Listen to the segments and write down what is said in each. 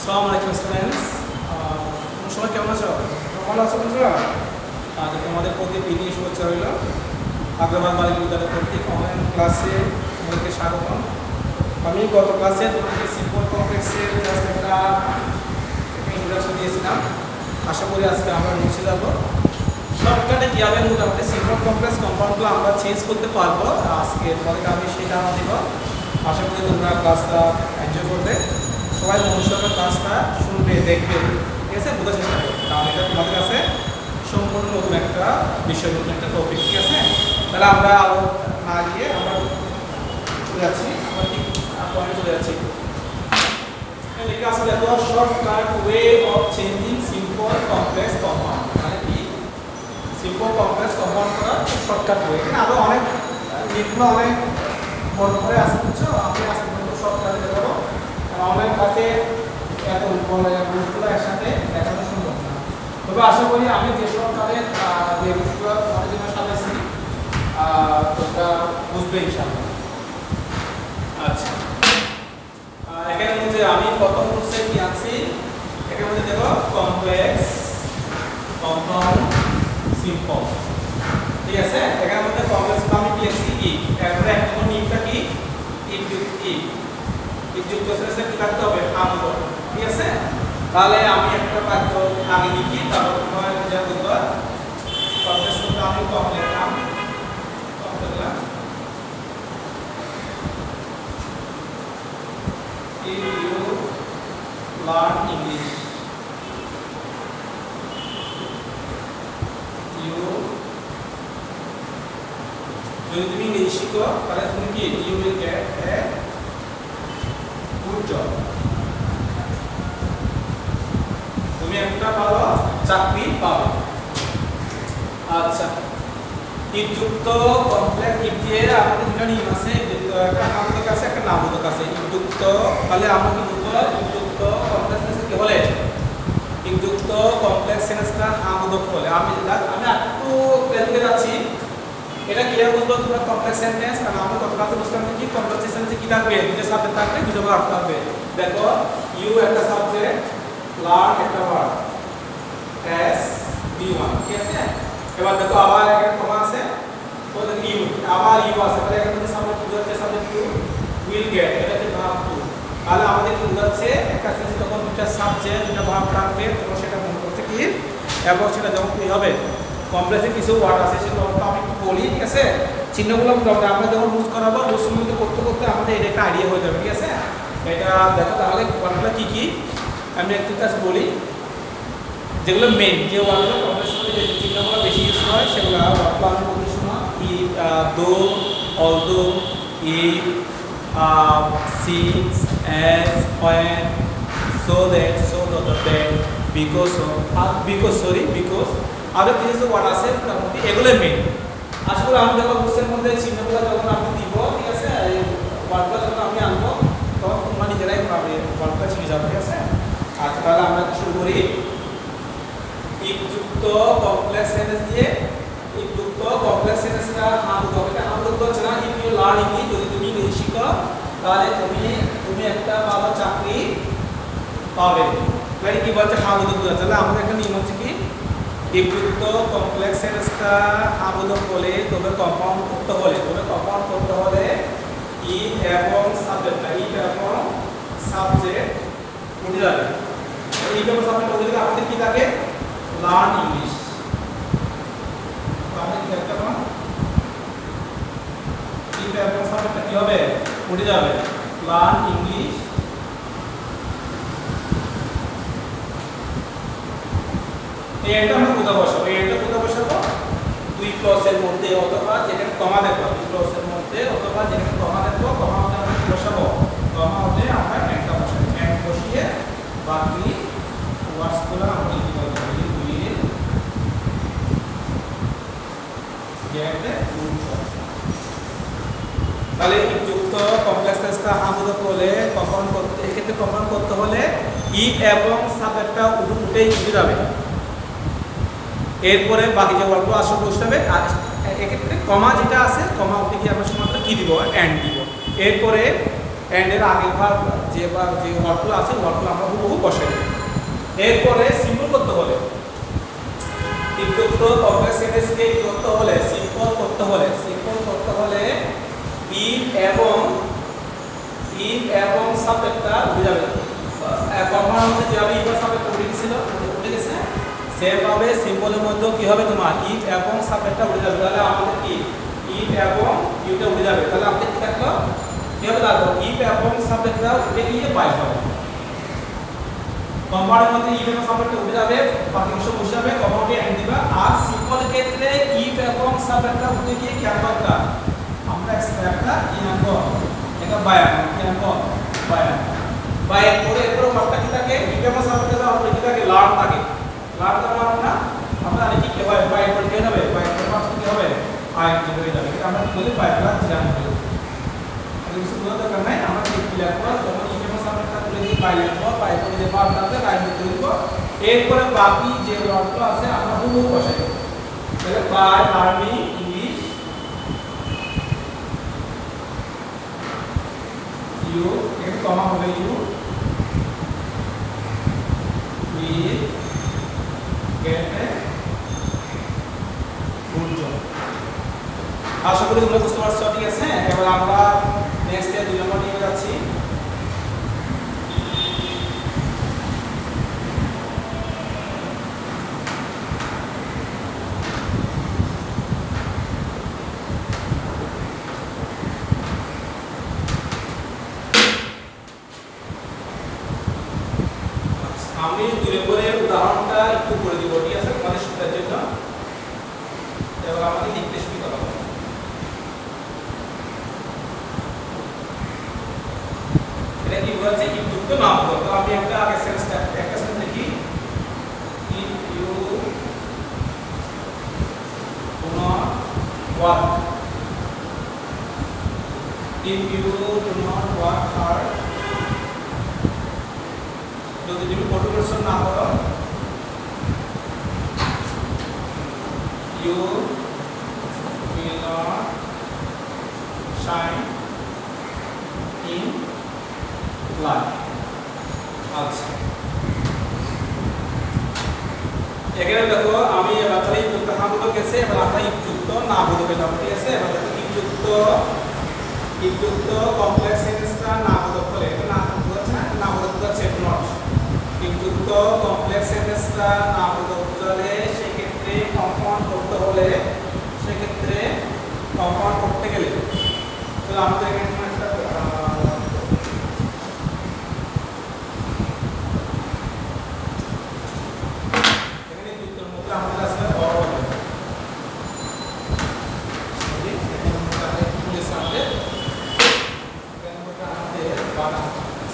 আসসালামু আলাইকুম স্টুডেন্টস, তোমরা সবাই কেমন আছো? ভালো আছো তোমরা? তোমাদের প্রতি প্রীতি শুভেচ্ছা রইল। আগ্রাবাদ বালিকা বিদ্যালয় কর্তৃক অনলাইন ক্লাসে তোমাদেরকে স্বাগতম। আমি গত ক্লাসে তোমাদেরকে সিম্পল কমপ্লেক্সের জাস্ট একটা ইন্ট্রোডাকশন দিয়েছিলাম। আশা করি আজকে আমরা মুছে যাব শর্টকাটে কীভাবে মোটামুটি সিম্পল কমপ্লেক্স কম্পাউন্ডগুলো আমরা চেঞ্জ করতে পারবো। আজকে তোমাদেরকে আমি সেই ধারণা দিব। আশা করি তোমরা ক্লাসটা এনজয় করবে। সবাই মনুষ্যকে ক্লাসটা শুনবে, দেখবে, ঠিক আছে, বোঝার চেষ্টা করবে, কারণ এটা তোমাদের কাছে সম্পূর্ণ নতুন একটা বিষয়, নতুন একটা টপিক, ঠিক আছে। তাহলে আমরা আরও না গিয়ে আমরা চলে যাচ্ছি, আমরা ঠিক পয়েন্টে চলে যাচ্ছি। লেখা আছে দেখো, shortcut way of changing simple complex compound. মানে কি সিম্পল কমপ্লেক্স কম্পাউন্ড করা শর্টকাট ওয়ে। এখানে আরও অনেক লিখলো, অনেক বড় করে আসতে বুঝছো। আমি আজকে শর্টকাটে দেখাবো। অনলাইন ক্লাসে এত রুলসগুলো একসাথে দেখানো সম্ভব না, তবে আশা করি আমি যে শর্টকাটের যে রুলসগুলো তোমাদের জন্য সাজাইছি তোমরা বুঝবে ইনশাআল্লাহ। আচ্ছা, এখানের মধ্যে আমি প্রথম রুলসে কি আনছি, এখানের মধ্যে দেখো কমপ্লেক্স কম্পাউন্ড সিম্পল, ঠিক আছে। এখানের মধ্যে কমপ্লেক্স আমি কি লিখছি ই, এরপরে এক নম্বর নিয়মটা কি ইনযুক্ত ই, যুক্ত শেষে কি থাকতে হবে আমল, ঠিক আছে। তাহলে আমি একটা বাক্য আগে লিখি, তারপর তোমরা যা বুঝবা। কমপ্লেক্স করতে আমি কম লিখলাম, কম লিখলাম। If you learn English, যদি তুমি ইংরেজি শিখো তাহলে তুমি কি you will get a good job, তুমি একটা ভালো চাকরি পাবে। আচ্ছা, যুক্ত কমপ্লেক্স ইফ দিয়ে আমাদের দুটো নিয়ম আছে, একটা নামবোধক আছে, একটা নামবোধক আছে। যুক্ত তাহলে আমরা কি বলবো, যুক্ত কমপ্লেক্স কি বলে, যুক্ত কমপ্লেক্স সেন্টেন্সটা নামবোধক বলে। আমি একটু ক্লিয়ার যাচ্ছি, এটা ক্লিয়ার বুঝবো তোমরা কমপ্লেক্স সেন্টেন্স। কারণ আমরা কত ক্লাসে বুঝলাম কি কমপ্লেক্স সেন্টেন্সে কি থাকবে, দুটো সাবজেক্ট থাকবে, দুটো ভার্ব থাকবে। দেখো ইউ একটা সাবজেক্ট, লার্ন একটা ভার্ব, এস বি1, ঠিক আছে। এবার দেখো আবার একটা কমা আছে, তো দেখো ইউ আবার ইউ আছে, তাহলে এখানে সাবজেক্ট বুঝাচ্ছে সাবজেক্ট ইউ উইল গেট, এটা হচ্ছে ভার্ব টু। তাহলে আমাদের কি বুঝাচ্ছে একটা সেন্টেন্স যখন দুটো সাবজেক্ট দুটো ভার্ব থাকবে তখন সেটা মনে করতে কি, এবং সেটা যখন কি হবে কমপ্লেক্সে কিছু ওয়ার্ড আছে সেগুলো আমি একটু বলি, ঠিক আছে। চিহ্নগুলো আমরা যখন ইউজ করাবো রুলসের মধ্যে করতে করতে আমাদের এটা একটা আইডিয়া হয়ে যাবে, ঠিক আছে। এটা দেখো তাহলে ওয়ার্ডগুলো কী কী আমি একটু কাজ বলি, যেগুলো মেন যে ওয়ার্ডগুলো কমপ্লেক্সের মধ্যে যে চিহ্নগুলো বেশি ইউজ হয় সেগুলো ওয়ার্ডগুলো আমি বলতে শোনা। ই দো, although, if, since, as, when, so that, so that, because of, because আরও কিছু ওয়ার্ড আছে তার মধ্যে এগুলো মেন। আসলে আমি যখন বুঝছেন মধ্যে চিহ্নগুলো যখন আমি দিব, ঠিক আছে, এই ওয়ার্ডগুলো যখন আমি আনবো তখন তোমরা নিজেরাই পাবে ওয়ার্ডগুলো চিনে যাবে, ঠিক আছে। আচ্ছা, তাহলে আমরা শুরু করি যুক্ত কমপ্লেক্স সেন্টেন্স দিয়ে। যুক্ত কমপ্লেক্স সেন্টেন্সটা নামবোধক, এটা নামবোধক হচ্ছে না। ইফ ইউ লার্ন ইংলিশ, যদি তুমি ইংরেজি শিখো তাহলে তুমি একটা ভালো চাকরি পাবে। মানে কি বলছে নামবোধক বোঝাচ্ছে। তাহলে আমাদের একটা নিয়ম হচ্ছে কি যুক্ত কমপ্লেক্স সেন্টেন্সটা নামবোধক বলে তবে কম্পাউন্ড করতে হলে ইফ এবং সাবজেক্ট বুঝে যাবে। ইফ এবং সাবজেক্ট বুঝে গেলে আমাদের কি থাকে লার্ন ইংলিশ, আমাদের কি একটা ইফ এবং সাবজেক্টটা কি হবে বুঝে যাবে লার্ন ইংলিশ। এটা আমরা কোথাও বসাবো, এটা কোথাও বসাবো দুই ক্লসের মধ্যে, অথবা যেখানে কমা দেখবো দুই ক্লসের মধ্যে, অথবা যেখানে কমা দেখবো কমা হতে আমরা কি বসাবো, কমা হতে আমরা একটা বসাবো। এক বসিয়ে বাকি ওয়ার্ডসগুলো আমরা কি বলবো, উইল গেট তাহলে যুক্ত কমপ্লেক্স সেন্টেন্সটা নামবোধক বলে কম্পাউন্ড করতে, এক্ষেত্রে কম্পাউন্ড করতে হলে ই এবং সাবজেক্টটা উঠেই উঠে যাবে। এরপরে বাকি যে ওয়ার্ডগুলো আসলে বসতে হবে। আর এক্ষেত্রে কমা যেটা আছে কমা উঠে গিয়ে আমরা শুধুমাত্র কী দিব, অ্যান্ড দিব। এরপরে এন্ড এর আগের ভাগ যে ওয়ার্ডগুলো আছে ওয়ার্ডগুলো আমরা হুবহু বসাই দেব। এরপরে সিম্পল করতে হলে ইফযুক্ত কমপ্লেক্স সেন্টেন্সকে কি করতে হলে সিম্পল করতে হলে ইফ এবং সাবজেক্টটা উঠে যাবে। কমার মধ্যে যেভাবে ইফ আর সাবজেক্টটা উঠে গেছে সেভাবে সিম্পলের মধ্যেও কি হবে তোমার ইফ এবং সাবজেক্টটা উঠে যাবে। তাহলে আমাদের কি ইফ এবং ইউটা উঠে যাবে। তাহলে আমাদের কি থাকলো কি হবে দেখো ইফ এবং সাবজেক্টটা উঠে গিয়ে বাই হবে। কম্পাউন্ডের মধ্যে ইফ এবং সাবজেক্টটা উঠে যাবে বাকি অংশ বসে যাবে কম্পাউন্ডে এন্ড দিবা। আর সিম্পল ক্ষেত্রে ইফ এবং সাবজেক্টটা উঠে গিয়ে কি আনবা আমরা একটা কি আনবো এটা বায়ান কি আনবো বায়ান করে এরপর ওয়ার্ডটা কি থাকে ইফ এবং সাবজেক্টটা উপরে কি থাকে লার্ন থাকে। লার্ন তারপর আমরা আরে কি হয় বায়ান করে দিয়ে হবে বায়ান করে পাঁচ কি হবে আই কি হয়ে যাবে। এটা আমরা কি বলি বাই প্লাস জিরান বলি। আর কিছু বলা দরকার নাই আমরা কি ক্লিয়ার করব তখন ইফ এবং সাবজেক্টটা তুলে দিয়ে বাই লিখব বাই করে দিয়ে বাদ দাও রাইট করে দিব। এরপরে বাকি যে ওয়ার্ডগুলো আছে আমরা হুবহু বসাই দেব। তাহলে বাই লার্নিং ইংলিশ ইউ এখানে কমা হবে you will get a good job. আশা করি তোমরা বুঝতে পারছো ঠিক আছে। এবার আমরা নেক্সট এর 2 নম্বর নিয়ে যাচ্ছি। আমি 2 নম্বরের উদাহরণটা একটু করে দিব ঠিক আছে তোমাদের সুবিধার জন্য। এবার আমাদের লিখতে সুবিধা হবে। এটা কি বলছে ইফযুক্ত নামপদ। তো আমি একটা আগে সেন্টেন্স লিখি if you do not work hard যদি তুমি কঠোর পরিশ্রম না করো you will not shine in life। আচ্ছা এখানে দেখো আমি এবার তাহলে ইফযুক্ত নামবোধক গেছে এবার আমরা ইফযুক্ত নামবোধকে যাব ঠিক আছে। এবার দেখো ইফযুক্ত কমপ্লেক্স সেন্টেন্সটা নামবোধক হলে এটা নামবোধক হচ্ছে নট। ইফযুক্ত কমপ্লেক্স সেন্টেন্সটা নামবোধক বোঝালে সেক্ষেত্রে কম্পাউন্ড করতে গেলে তো আমাদের এখানে একটা এখানে যুক্তর মধ্যে আমাদের আছে অর হবে সরি এখানে আমাদের পুলিশ আমাদের বানা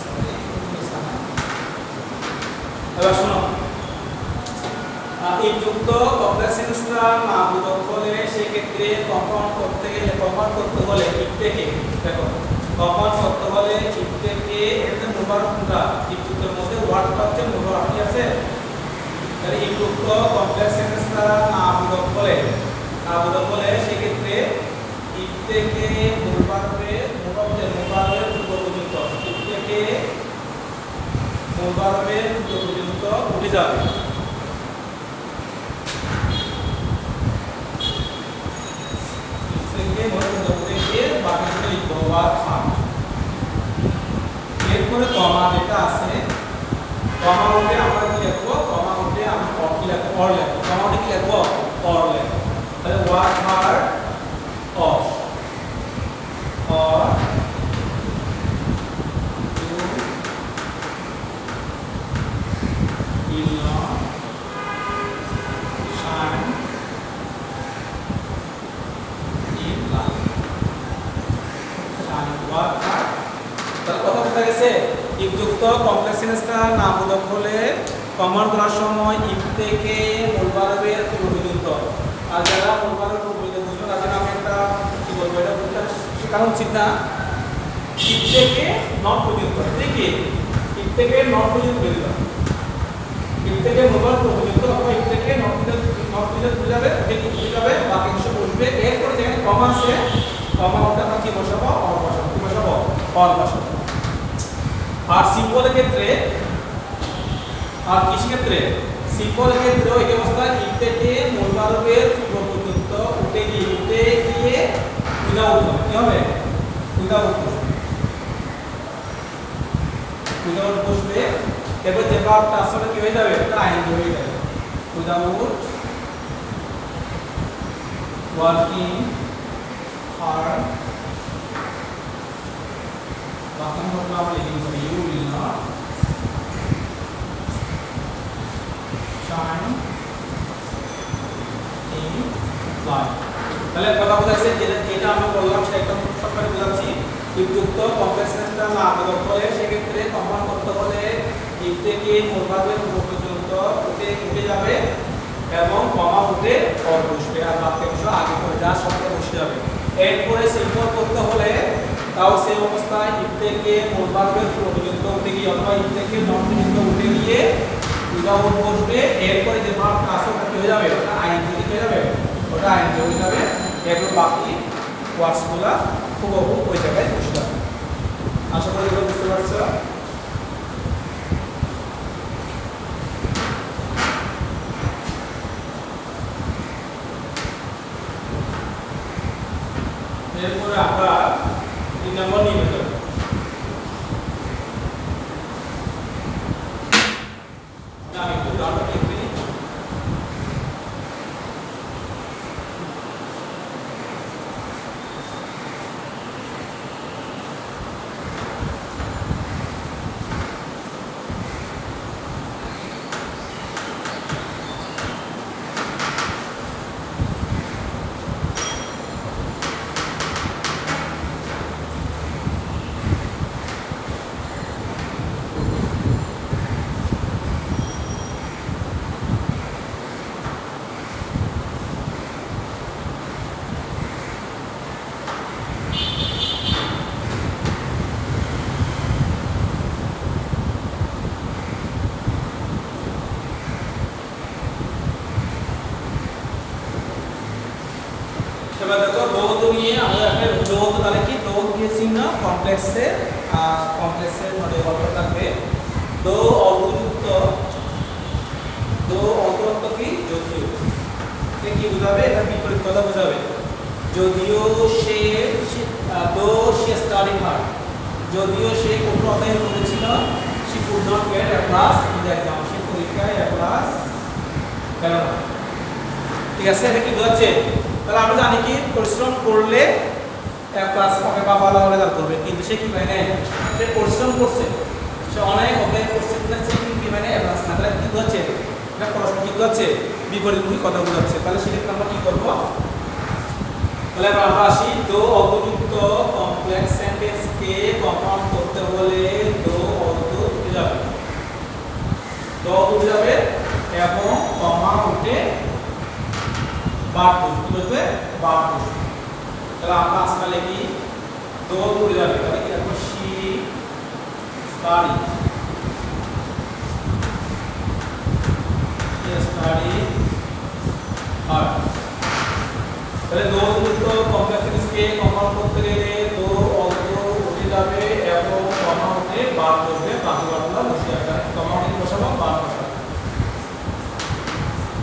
সরি পুলিশ আনা। এবার শোনো ইফযুক্ত কমপ্লেক্স সেন্টেন্সটা নামবোধক হলে সেক্ষেত্রে কম্পাউন্ড করতে হলে ইফ থেকে দেখো কম্পাউন্ড করতে হলে ইফ থেকে এখানে মোবারক কোনটা ইফযুক্তের মধ্যে ওয়ার্ড হচ্ছে মোবারক কি আছে। তাহলে ইফযুক্ত কমপ্লেক্স সেন্টেন্সটা নামবোধক হলে সেক্ষেত্রে ইফ থেকে মোবারকের পূর্ব পর্যন্ত ইফ থেকে মোবারকের পূর্ব পর্যন্ত উঠে যাবে। এরপরে কমা যেটা আছে কমা উঠে আমরা কি লিখবো কমা উঠে আমরা কি লিখবো অর লিখবো কমা উঠে কি লিখবো অর লিখবো। তাহলে work hard of or you will not shine in life। work hard। তাহলে কথা বোঝা গেছে ইফযুক্ত কমপ্লেক্স সেন্টেন্সটা নামবোধক হলে কমান্ড করার সময় ইফ থেকে মূল ভার্বের পূর্ব পর্যন্ত। আর যারা মূল ভার্বের পূর্ব পর্যন্ত বুঝবে তাদের আমি একটা কি বলবো এটা বুঝতে শেখানো উচিত না। ইফ থেকে নট পর্যন্ত দেখি ইফ থেকে নট পর্যন্ত বের করো ইফ থেকে মূল ভার্ব পর্যন্ত অথবা ইফ থেকে নট পর্যন্ত বুঝাবে এটি বুঝাবে বাকি অংশ বসবে। এরপর যেখানে কমা আছে কমা ওটা আমরা কি বসাবো অর বসাবো কি বসাবো অর বসাবো। আর সিম্পলের ক্ষেত্রে আর কিসের ক্ষেত্রে সিম্পলের ক্ষেত্রে ওই অবস্থা ইফ থেকে মূল বাল্বের পূর্ব পর্যন্ত উঠে গিয়ে উইদাউট কি হবে উইদাউট বসবে এরপর যে পাওয়ারটা আসলে কি হয়ে যাবে এটা আইএনজি হয়ে যাবে উইদাউট ওয়ার্কিং হার্ড বাকি আমরা লিখব you will not shine in light তাহলে কথা বলছে যেটা আমরা বললাম সেটা একদম সরকারি বোঝাচ্ছি বিদ্যুৎ কমপ্লেক্সনেসটা না আলাদা করে সেক্ষেত্রে কম্পাউন্ড করতে হলে ইফ থেকে মূলভাবের পর্যন্ত উঠে যাবে এবং কমা উঠে পর বসবে আর বাকি অংশ আগে করে যা সবটা বসে যাবে এরপরে সিম্পল করতে হলে তাও সেই অবস্থায় ইফ থেকে মূলভাবের পর্যন্ত উঠে গিয়ে অথবা ইফ থেকে নন পর্যন্ত উঠে গিয়ে উইদাউট বসবে এরপরে যে ভার্বটা আছে ওটা কি হয়ে যাবে ওটা আইএনজি হয়ে যাবে ওটা আইএনজি হয়ে যাবে এরপর বাকি ওয়ার্ডসগুলো খুব ওই জায়গায় বসে যাবে আশা করি এগুলো বুঝতে পারছো এরপরে আমরা 3 নম্বর নিয়ে যাব আমি একটু ডাটা লিখে দিই এবার দেখো দৌত নিয়ে আমরা একটা দৌত তাহলে কি দৌত দিয়েছি না কমপ্লেক্সের মধ্যে গল্প থাকবে দো অবযুক্ত কি যদিও কি বোঝাবে এটা বিপরীত কথা বোঝাবে যদিও সে স্টাডি হার্ড যদিও সে কোনো অধ্যায় করেছিল সে could not get A plus in the exam সে পরীক্ষায় এ প্লাস পেল না ঠিক আছে এটা কি বোঝাচ্ছে তাহলে আমরা জানি কি পরিশ্রম করলে এক ক্লাস পাবে বা ভালো রেজাল্ট করবে কিন্তু সে কি মানে সে পরিশ্রম করছে সে অনেক অধ্যায় করছে কিন্তু সে কি মানে এক ক্লাস না তাহলে কি হচ্ছে এটা পড়াশোনা কি হচ্ছে বিপরীতমুখী কথা বোঝাচ্ছে তাহলে সেক্ষেত্রে আমরা কি করব তাহলে আমরা আসি দো অবযুক্ত কমপ্লেক্স সেন্টেন্সকে কম্পাউন্ড করতে হলে দো অর্ধ উঠে যাবে এবং কমা উঠে বাদ কি বলবে বাদ তাহলে আমরা আজকে লিখি দো উঠে যাবে তাহলে কি লিখব শি স্টাডি হার্ড তাহলে দো যুক্ত কমপ্লেক্সকে কম্পাউন্ড করতে গেলে দো অর্ধ উঠে যাবে এবং কমা উঠে বাদ করবে বাকি বাদগুলো বসে যাবে কমা উঠে বসাবো বাদ বসাবো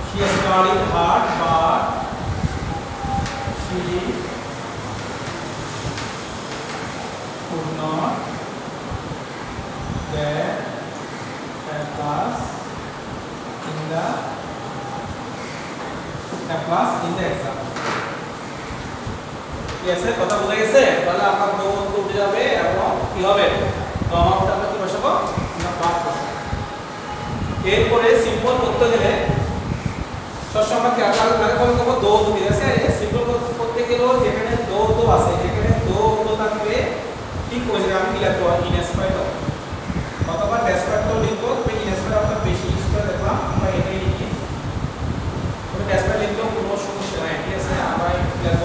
she studied hard but she could not get a class in the exam yes কথা বুঝা গেছে তাহলে আমরা দো উঠে যাবে এবং কি হবে কমা উঠে আমরা কি বসাবো আমরা বাদ বসাবো এরপরে সিম্পল করতে গেলে সবসময় কি আকার করে করব দো ঠিক আছে সিম্পল করতে গেলেও যেখানে দো আছে যেখানে দো থাকবে ঠিক ওই জায়গায় আমি কি লিখব ইনস্পায়ার্ড অথবা ডেসপায়ার্ড লিখব তবে ইনস্পায়ার্ড আমরা বেশি ইউজ করে দেখলাম আমরা এটাই লিখি তবে ডেসপায়ার্ড লিখলেও কোনো সমস্যা নাই ঠিক আছে আমরা লিখব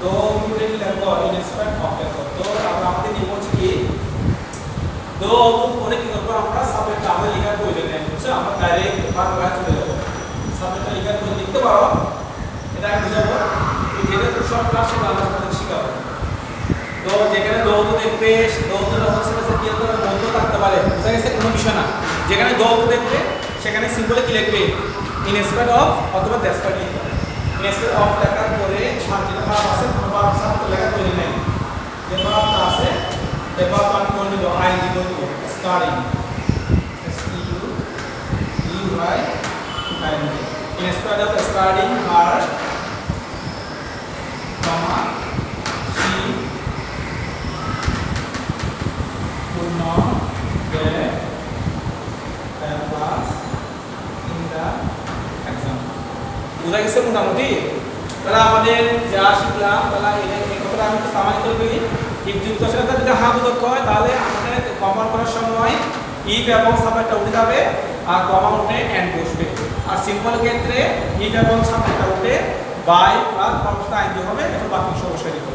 দো উঠে লিখব ইনস্পায়ার্ড অফ লিখব তো আমরা আমাদের নিয়ম হচ্ছে কি দো পরে কি করব আমরা সাবজেক্ট আমাদের লেখার প্রয়োজন নেই বুঝছো আমরা ডাইরেক্ট ভাগ চলে যাব সাবজেক্টটা লেখার পর লিখতে পারো এটা আমি বুঝাবো যেটা সব ক্লাসে আলাদা করে শেখাবো তো তো যেখানে দৌত দেখবে দৌতটা হচ্ছে কি হবে মধ্য থাকতে পারে, বুঝা গেছে, কোনো বিষয় না। যেখানে দৌত দেখবে সেখানে সিম্বলে কি লিখবে ইনস্পেক্ট অফ অথবা ডেসপাইট লিখবে। ইনস্পেক্ট অফ লেখার পরে আর যেটা ভাব আছে কোনো ভাব সাথে লেখা তৈরি নাই, যে ভাবটা আছে এই ভাবটা আমি করে নিব আই দিব starting S T U E Y N inspect of starting R comma C পূর্ণ যে ক্লাস ইন দা এক্সাম। বুঝা গেছে মোটামুটি? তাহলে আমাদের যা শিখলাম তাহলে এই কথাটা আমি একটু সামান্য করে দিই। যুক্ত সাথে যদি হা বোধক হয় তাহলে আমাদের কমন করার সময় ইফ এবং সাবজেক্টটা উঠে যাবে আর কমা উঠে এন্ড বসবে। আর সিম্পল ক্ষেত্রে ইফ এবং সাবজেক্টটা উঠে বাই প্লাস কমপ্লেক্স আইনজি হবে, এরপর বাকি সমস্যা লিখব।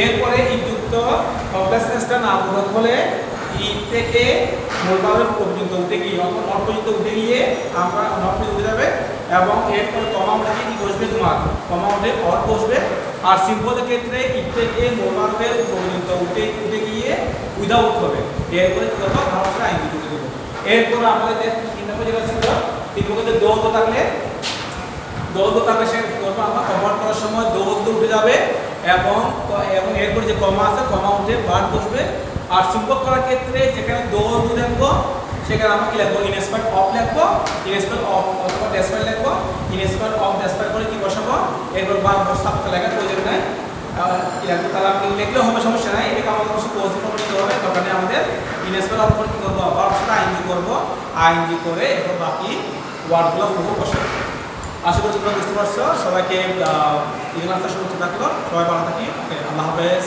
এরপরে ইফ যুক্ত কমপ্লেক্সনেসটা না বোধক হলে ইফ থেকে মূলভাবে পর্যন্ত উঠে গিয়ে অথবা নট পর্যন্ত উঠে গিয়ে আমরা নট পর্যন্ত উঠে যাবে এবং এরপরে কমা উঠে কি বসবে, তোমার কমা উঠে অর বসবে। আর সিম্পলের ক্ষেত্রে ইফ থেকে মূলভাবে পর্যন্ত উঠে গিয়ে উইদাউট হবে। এরপরে কি করবো ভাষা আইন দিতে দেবো। এরপর আমাদের তিন নম্বর যেটা ছিল তিন নম্বরে দৌড় থাকলে সে করবো আমরা কভার করার সময় দৌড় উঠে যাবে এবং এরপরে যে কমা আছে কমা উঠে বাদ বসবে। আর সিম্পল করার ক্ষেত্রে যেখানে দৌড় লিখবো সেখানে আমরা কি লিখবো ইনস্পেক্ট অফ লিখবো, ইনস্পেক্ট অফ অথবা ডেসপাইট লিখবো, ইনস্পেক্ট অফ ডেসপাইট করে কি বসাবো, এরপর বার বসাতে লেখার প্রয়োজন নাই। তাহলে আপনি লিখলেও হবে, সমস্যা নাই। এটাকে আমাদের অবশ্যই পজিটিভ ফর্ম নিতে হবে, দরকার নেই আমাদের। ইনস্পেক্ট অফ করে কি করবো আবার সেটা আইনজি করবো, আইনজি করে এরপর বাকি ওয়ার্ডগুলো পুরো বসাবো। আশা করছি তোমরা বুঝতে পারছো। সবাইকে ক্লাসটা শুরু থাকলো, সবাই ভালো থাকি, আল্লাহ হাফেজ।